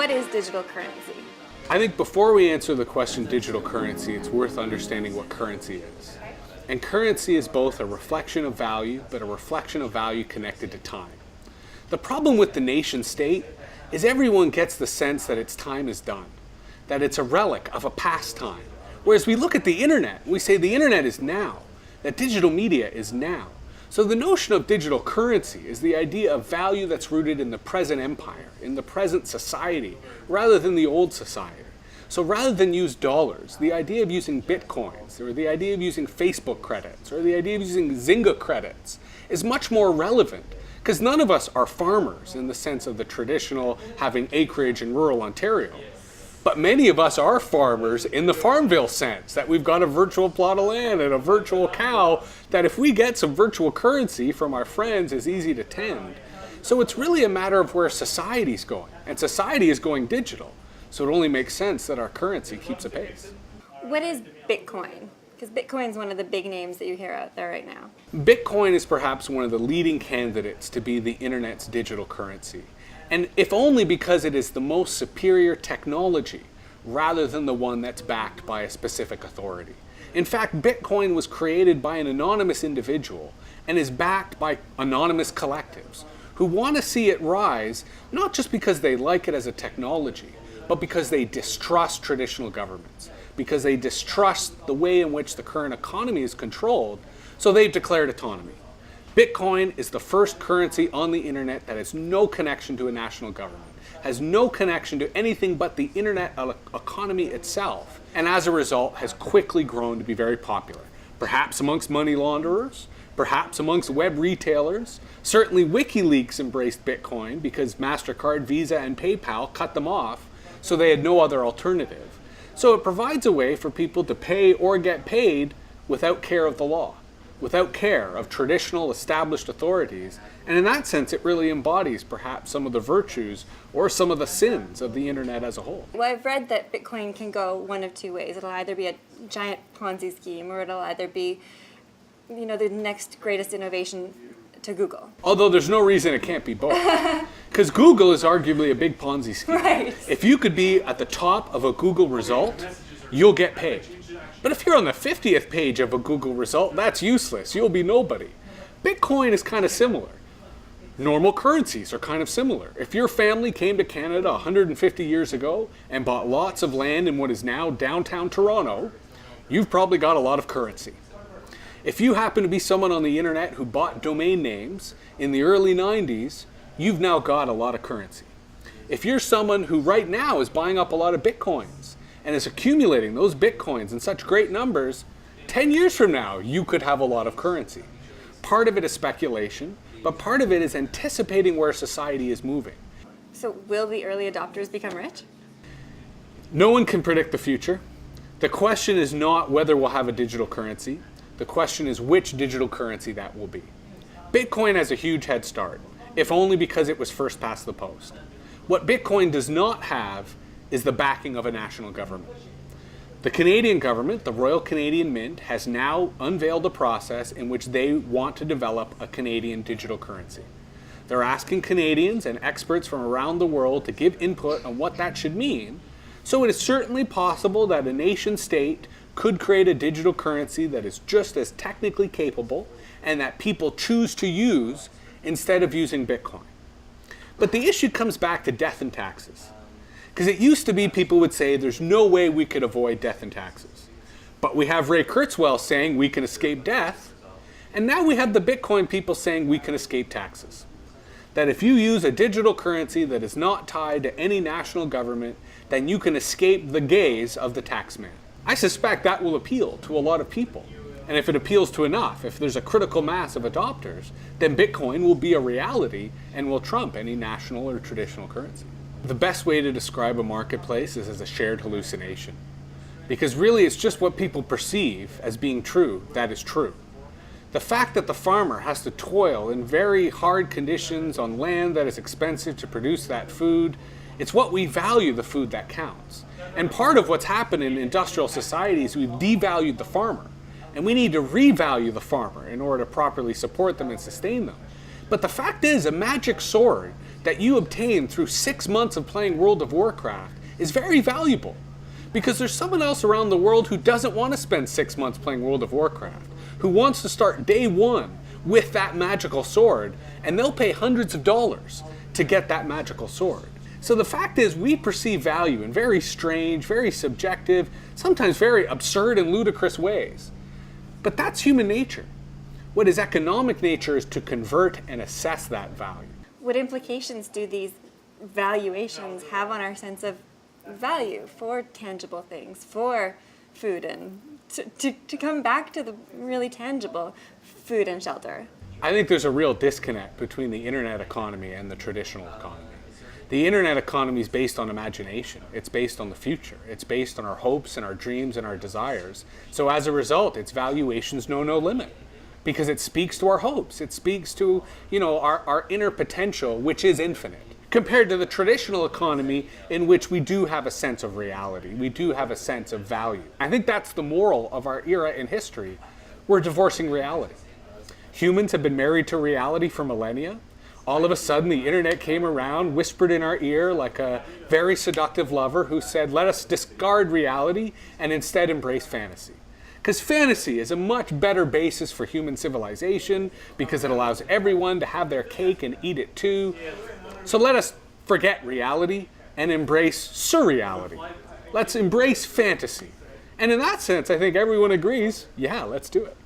what is digital currency? I think before we answer the question digital currency, it's worth understanding what currency is. And currency is both a reflection of value, but a reflection of value connected to time. The problem with the nation state is everyone gets the sense that its time is done, that it's a relic of a past time. Whereas we look at the internet, we say the internet is now, that digital media is now. So the notion of digital currency is the idea of value that's rooted in the present empire, in the present society, rather than the old society. So rather than use dollars, the idea of using bitcoins, or the idea of using Facebook credits, or the idea of using Zynga credits is much more relevant, because none of us are farmers in the sense of the traditional having acreage in rural Ontario. But many of us are farmers in the Farmville sense, that we've got a virtual plot of land and a virtual cow that if we get some virtual currency from our friends is easy to tend. So it's really a matter of where society's going, and society is going digital. So it only makes sense that our currency keeps apace. What is Bitcoin? Because Bitcoin is one of the big names that you hear out there right now. Bitcoin is perhaps one of the leading candidates to be the internet's digital currency. And if only because it is the most superior technology rather than the one that's backed by a specific authority. In fact, Bitcoin was created by an anonymous individual and is backed by anonymous collectives who want to see it rise, not just because they like it as a technology, but because they distrust traditional governments, because they distrust the way in which the current economy is controlled, so they've declared autonomy. Bitcoin is the first currency on the internet that has no connection to a national government, has no connection to anything but the internet economy itself, and as a result has quickly grown to be very popular, perhaps amongst money launderers, perhaps amongst web retailers. Certainly WikiLeaks embraced Bitcoin because MasterCard, Visa, and PayPal cut them off, so they had no other alternative. So it provides a way for people to pay or get paid without care of the law, without care of traditional established authorities. And in that sense, it really embodies perhaps some of the virtues or some of the sins of the internet as a whole. Well, I've read that Bitcoin can go one of two ways. It'll either be a giant Ponzi scheme, or it'll either be, the next greatest innovation to Google. Although there's no reason it can't be both. Because Google is arguably a big Ponzi scheme. Right. If you could be at the top of a Google result, you'll get paid. But if you're on the 50th page of a Google result, that's useless. You'll be nobody. Bitcoin is kind of similar. Normal currencies are kind of similar. If your family came to Canada 150 years ago and bought lots of land in what is now downtown Toronto, you've probably got a lot of currency. If you happen to be someone on the internet who bought domain names in the early 90s, you've now got a lot of currency. If you're someone who right now is buying up a lot of Bitcoins and is accumulating those Bitcoins in such great numbers, 10 years from now, you could have a lot of currency. Part of it is speculation, but part of it is anticipating where society is moving. So will the early adopters become rich? No one can predict the future. The question is not whether we'll have a digital currency. The question is which digital currency that will be. Bitcoin has a huge head start, if only because it was first past the post. What Bitcoin does not have is the backing of a national government. The Canadian government, the Royal Canadian Mint, has now unveiled a process in which they want to develop a Canadian digital currency. They're asking Canadians and experts from around the world to give input on what that should mean. So it is certainly possible that a nation state could create a digital currency that is just as technically capable and that people choose to use instead of using Bitcoin. But the issue comes back to death and taxes. Because it used to be people would say there's no way we could avoid death and taxes. But we have Ray Kurzweil saying we can escape death, and now we have the Bitcoin people saying we can escape taxes. That if you use a digital currency that is not tied to any national government, then you can escape the gaze of the taxman. I suspect that will appeal to a lot of people. And if it appeals to enough, if there's a critical mass of adopters, then Bitcoin will be a reality and will trump any national or traditional currency. The best way to describe a marketplace is as a shared hallucination. Because really it's just what people perceive as being true that is true. The fact that the farmer has to toil in very hard conditions on land that is expensive to produce that food, it's what we value the food that counts. And part of what's happened in industrial societies, we've devalued the farmer. And we need to revalue the farmer in order to properly support them and sustain them. But the fact is, a magic sword that you obtain through 6 months of playing World of Warcraft is very valuable. Because there's someone else around the world who doesn't want to spend 6 months playing World of Warcraft, who wants to start day one with that magical sword, and they'll pay hundreds of dollars to get that magical sword. So the fact is, we perceive value in very strange, very subjective, sometimes very absurd and ludicrous ways. But that's human nature. What is economic nature is to convert and assess that value. What implications do these valuations have on our sense of value for tangible things, for food, and to come back to the really tangible food and shelter? I think there's a real disconnect between the internet economy and the traditional economy. The internet economy is based on imagination. It's based on the future. It's based on our hopes and our dreams and our desires. So as a result, its valuations know no limit because it speaks to our hopes. It speaks to, our inner potential, which is infinite, compared to the traditional economy in which we do have a sense of reality. We do have a sense of value. I think that's the moral of our era in history. We're divorcing reality. Humans have been married to reality for millennia. All of a sudden, the internet came around, whispered in our ear like a very seductive lover who said, let us discard reality and instead embrace fantasy. Because fantasy is a much better basis for human civilization because it allows everyone to have their cake and eat it too. So let us forget reality and embrace surreality. Let's embrace fantasy. And in that sense, I think everyone agrees, yeah, let's do it.